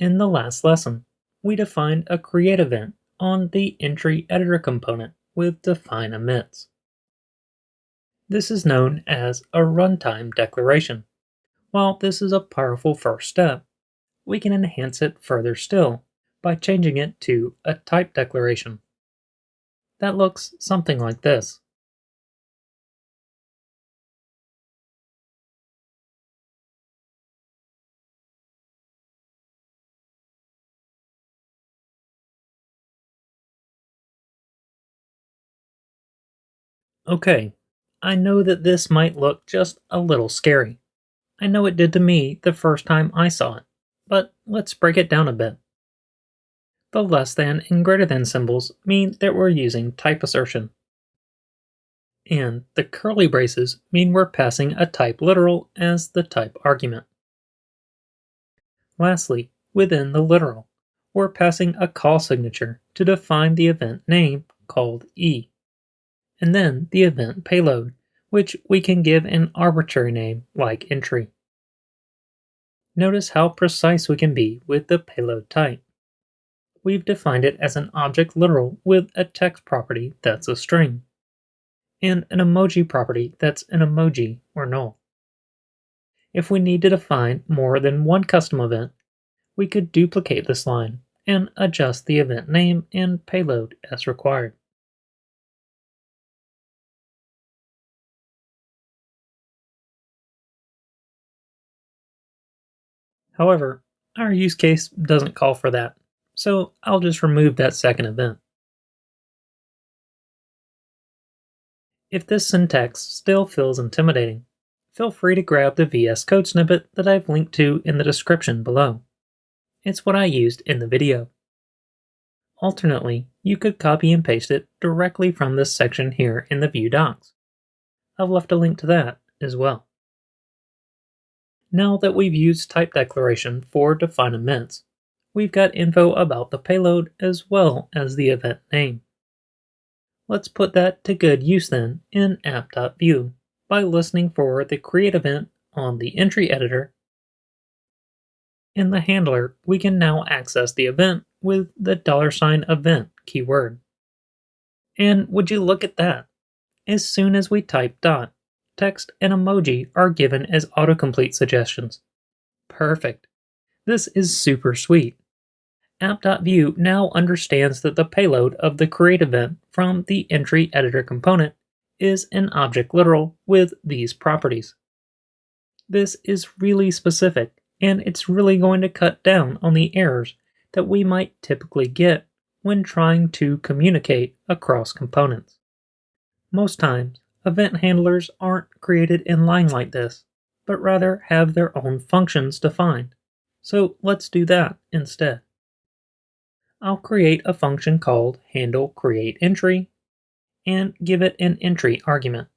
In the last lesson, we defined a create event on the entry editor component with define emits. This is known as a runtime declaration. While this is a powerful first step, we can enhance it further still by changing it to a type declaration. That looks something like this. Okay, I know that this might look just a little scary. I know it did to me the first time I saw it, but let's break it down a bit. The less than and greater than symbols mean that we're using type assertion. And the curly braces mean we're passing a type literal as the type argument. Lastly, within the literal, we're passing a call signature to define the event name called E, and then the event payload, which we can give an arbitrary name like entry. Notice how precise we can be with the payload type. We've defined it as an object literal with a text property that's a string, and an emoji property that's an emoji or null. If we need to define more than one custom event, we could duplicate this line and adjust the event name and payload as required. However, our use case doesn't call for that, so I'll just remove that second event. If this syntax still feels intimidating, feel free to grab the VS Code snippet that I've linked to in the description below. It's what I used in the video. Alternately, you could copy and paste it directly from this section here in the Vue docs. I've left a link to that as well. Now that we've used type declaration for define events, we've got info about the payload as well as the event name. Let's put that to good use then in app.vue by listening for the create event on the entry editor. In the handler, we can now access the event with the $event keyword. And would you look at that? As soon as we type dot, text and emoji are given as autocomplete suggestions. Perfect. This is super sweet. App.vue now understands that the payload of the create event from the entry editor component is an object literal with these properties. This is really specific, and it's really going to cut down on the errors that we might typically get when trying to communicate across components. Most times, event handlers aren't created in line like this, but rather have their own functions defined. So let's do that instead. I'll create a function called handleCreateEntry and give it an entry argument.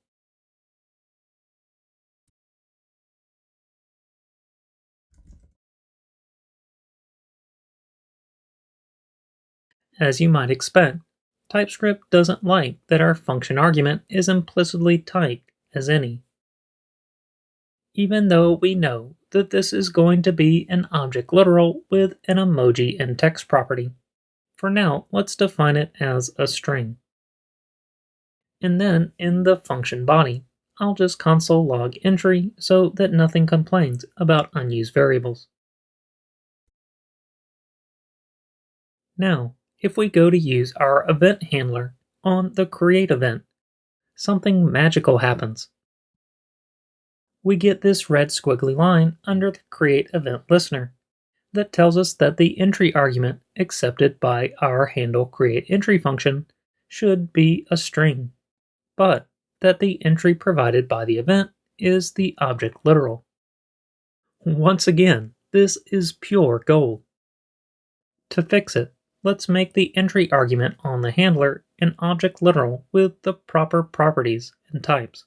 As you might expect, TypeScript doesn't like that our function argument is implicitly typed as any. Even though we know that this is going to be an object literal with an emoji and text property. For now, let's define it as a string. And then in the function body, I'll just console log entry so that nothing complains about unused variables. Now, if we go to use our event handler on the create event, something magical happens. We get this red squiggly line under the create event listener that tells us that the entry argument accepted by our handleCreateEntry function should be a string, but that the entry provided by the event is the object literal. Once again, this is pure gold. To fix it, let's make the entry argument on the handler an object literal with the proper properties and types.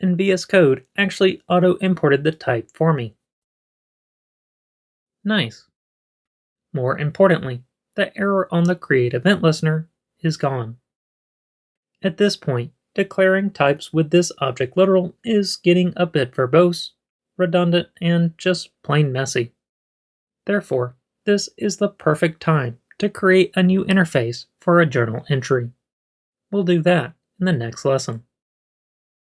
And VS Code actually auto-imported the type for me. Nice. More importantly, the error on the create event listener is gone. At this point, Declaring types with this object literal is getting a bit verbose, redundant, and just plain messy. Therefore, this is the perfect time to create a new interface for a journal entry. We'll do that in the next lesson.